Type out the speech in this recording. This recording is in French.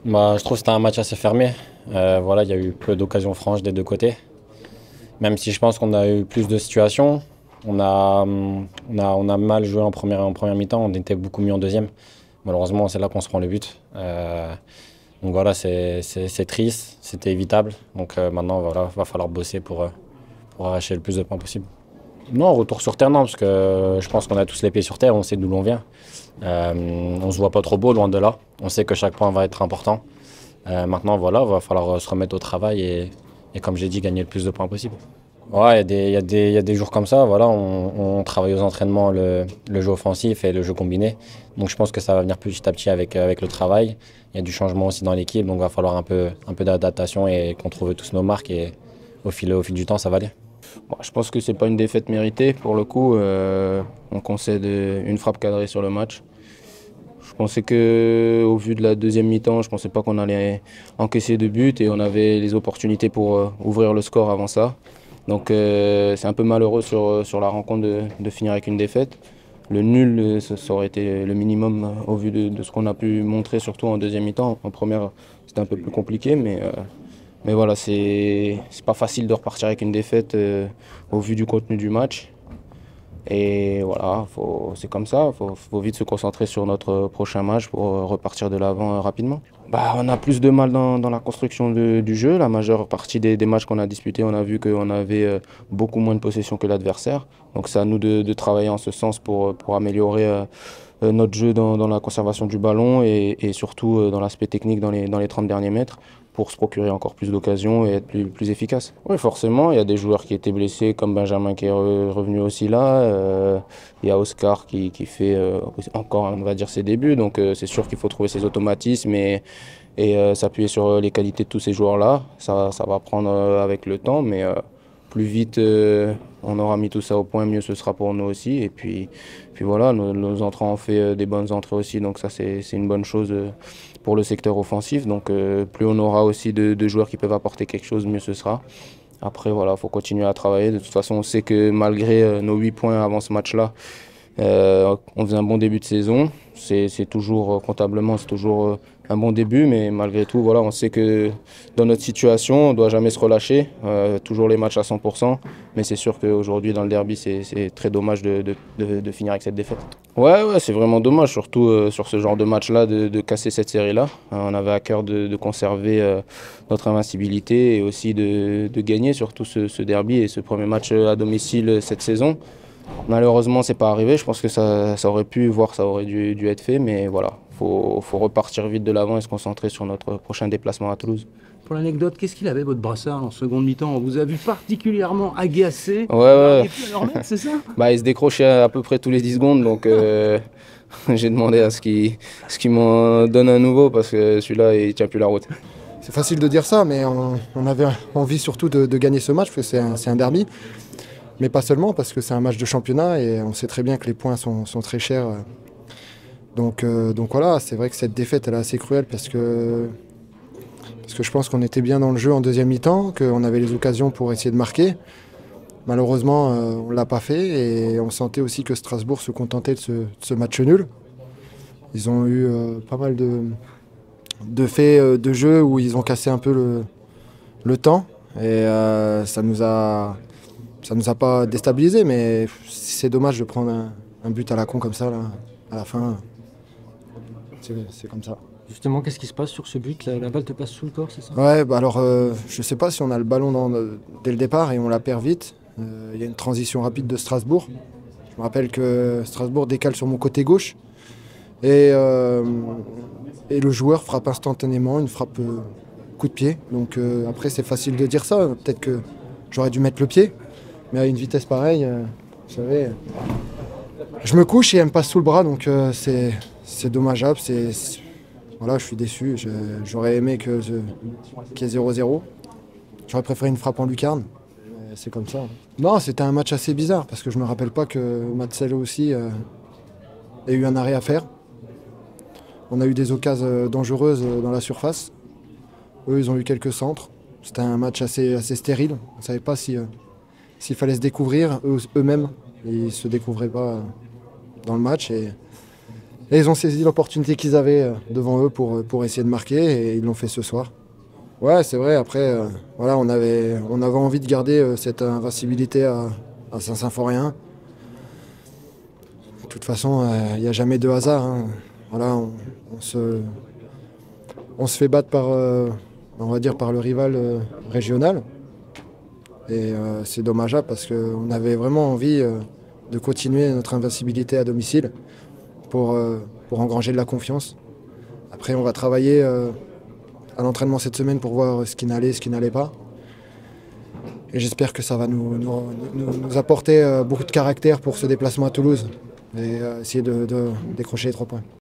Je trouve que c'était un match assez fermé. Voilà, il y a eu peu d'occasions franches des deux côtés. Même si je pense qu'on a eu plus de situations, on a mal joué en première mi-temps, on était beaucoup mieux en deuxième. Malheureusement, c'est là qu'on se prend le but. Donc voilà, c'est triste, c'était évitable. Donc maintenant, voilà, va falloir bosser pour arracher le plus de points possible. Non, retour sur terre, non, parce que je pense qu'on a tous les pieds sur terre, on sait d'où l'on vient. On se voit pas trop beau, loin de là. On sait que chaque point va être important. Maintenant, voilà, va falloir se remettre au travail et comme j'ai dit, gagner le plus de points possible. Ouais, il y a des jours comme ça, voilà, on travaille aux entraînements le jeu offensif et le jeu combiné. Donc je pense que ça va venir petit à petit avec le travail. Il y a du changement aussi dans l'équipe, donc il va falloir un peu d'adaptation et qu'on trouve tous nos marques et au fil du temps, ça va aller. Bon, je pense que c'est pas une défaite méritée pour le coup. On concède une frappe cadrée sur le match. Je pensais que, au vu de la deuxième mi-temps, je pensais pas qu'on allait encaisser de buts et on avait les opportunités pour ouvrir le score avant ça. Donc c'est un peu malheureux sur la rencontre de finir avec une défaite. Le nul, ça aurait été le minimum au vu de ce qu'on a pu montrer, surtout en deuxième mi-temps. En première, c'était un peu plus compliqué, mais voilà, c'est pas facile de repartir avec une défaite au vu du contenu du match. Et voilà, c'est comme ça, faut vite se concentrer sur notre prochain match pour repartir de l'avant rapidement. On a plus de mal dans la construction du jeu. La majeure partie des matchs qu'on a disputés, on a vu qu'on avait beaucoup moins de possession que l'adversaire. Donc c'est à nous de travailler en ce sens pour améliorer notre jeu dans la conservation du ballon et surtout dans l'aspect technique dans les 30 derniers mètres pour se procurer encore plus d'occasions et être plus efficace. Oui, forcément, il y a des joueurs qui étaient blessés, comme Benjamin qui est revenu aussi là. Il y a Oscar qui fait encore, on va dire, ses débuts. Donc c'est sûr qu'il faut trouver ses automatismes et s'appuyer sur les qualités de tous ces joueurs-là. Ça va prendre avec le temps, mais plus vite on aura mis tout ça au point, mieux ce sera pour nous aussi. Et puis voilà, nos entrants ont fait des bonnes entrées aussi, donc ça c'est une bonne chose pour le secteur offensif. Donc plus on aura aussi de joueurs qui peuvent apporter quelque chose, mieux ce sera. Après voilà, il faut continuer à travailler. De toute façon, on sait que malgré nos 8 points avant ce match-là, on faisait un bon début de saison. C'est toujours, comptablement, c'est toujours un bon début, mais malgré tout, voilà, on sait que dans notre situation, on ne doit jamais se relâcher. Toujours les matchs à 100%, mais c'est sûr qu'aujourd'hui, dans le derby, c'est très dommage de finir avec cette défaite. Ouais, c'est vraiment dommage, surtout sur ce genre de match-là, de casser cette série-là. On avait à cœur de conserver notre invincibilité et aussi de gagner surtout ce derby et ce premier match à domicile cette saison. Malheureusement, c'est pas arrivé. Je pense que ça aurait pu, voire ça aurait dû être fait, mais voilà, faut repartir vite de l'avant et se concentrer sur notre prochain déplacement à Toulouse. Pour l'anecdote, qu'est-ce qu'il avait votre brassard en seconde mi-temps? On vous a vu particulièrement agacé. Ouais, Vous ouais. n'arrivez plus à le remettre, c'est ça? Il se décrochait à peu près tous les 10 secondes, donc j'ai demandé à ce qu'il m'en donne un nouveau parce que celui-là, il tient plus la route. C'est facile de dire ça, mais on avait envie surtout de gagner ce match parce que c'est un derby. Mais pas seulement, parce que c'est un match de championnat et on sait très bien que les points sont très chers. Donc voilà, c'est vrai que cette défaite elle est assez cruelle parce que je pense qu'on était bien dans le jeu en deuxième mi-temps, qu'on avait les occasions pour essayer de marquer. Malheureusement, on ne l'a pas fait et on sentait aussi que Strasbourg se contentait de ce match nul. Ils ont eu pas mal de faits de jeu où ils ont cassé un peu le temps et ça nous a pas déstabilisé, mais c'est dommage de prendre un but à la con comme ça, là, à la fin. C'est comme ça. Justement, qu'est-ce qui se passe sur ce but? La balle te passe sous le corps, c'est ça? Ouais, alors je sais pas si on a le ballon dès le départ et on la perd vite. Il y a une transition rapide de Strasbourg. Je me rappelle que Strasbourg décale sur mon côté gauche et le joueur frappe instantanément, une frappe coup de pied. Donc après, c'est facile de dire ça. Peut-être que j'aurais dû mettre le pied. Mais à une vitesse pareille, vous savez, je me couche et elle me passe sous le bras, donc c'est dommageable. Voilà, je suis déçu. J'aurais aimé qu'il y ait 0-0. J'aurais préféré une frappe en lucarne. C'est comme ça. Non, c'était un match assez bizarre parce que je me rappelle pas que Matzello aussi ait eu un arrêt à faire. On a eu des occasions dangereuses dans la surface. Eux, ils ont eu quelques centres. C'était un match assez stérile. On ne savait pas s'il fallait se découvrir eux-mêmes. Ils ne se découvraient pas dans le match. Et ils ont saisi l'opportunité qu'ils avaient devant eux pour essayer de marquer et ils l'ont fait ce soir. Ouais, c'est vrai, après, voilà, on avait envie de garder cette invincibilité à Saint-Symphorien. De toute façon, il n'y a jamais de hasard, hein. Voilà, on se fait battre par, on va dire, par le rival régional. Et c'est dommageable parce qu'on avait vraiment envie de continuer notre invincibilité à domicile pour engranger de la confiance. Après, on va travailler à l'entraînement cette semaine pour voir ce qui n'allait, ce qui n'allait pas. Et j'espère que ça va nous apporter beaucoup de caractère pour ce déplacement à Toulouse et essayer de décrocher les 3 points.